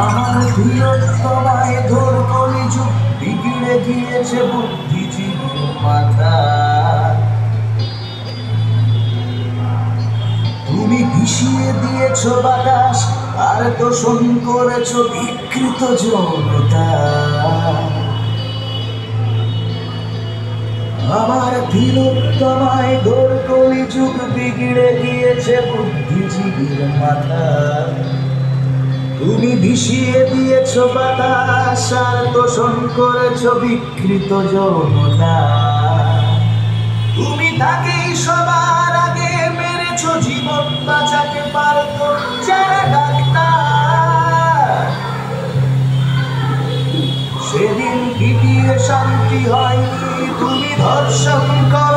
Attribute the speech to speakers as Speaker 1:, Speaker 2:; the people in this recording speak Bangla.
Speaker 1: আমার বীরত্বমায় ধর কলিযুগ বিগড়ে গিয়েছে বুদ্ধিজীবীর মাথা। তুমি ভিসিয়ে দিয়েছ বাতাস আর দোষণ করেছ বিকৃত যৌনতা। আমার বীরত্বমায় ঘোর কলিযুগ বিগড়ে গিয়েছে বুদ্ধিজীবীর মাথা। তুমি ভিসিয়ে দিয়েছ বাতাস আর দোষণ করেছ বিকৃত যৌনতা। তুমি তাকেই সবার আগে মেরেছ জীবন বাঁচাতে পারত যারা ডাক্তার। সেদিন পিটিয়ে শান্তি হয়নি, তুমি ধর্ষণ কর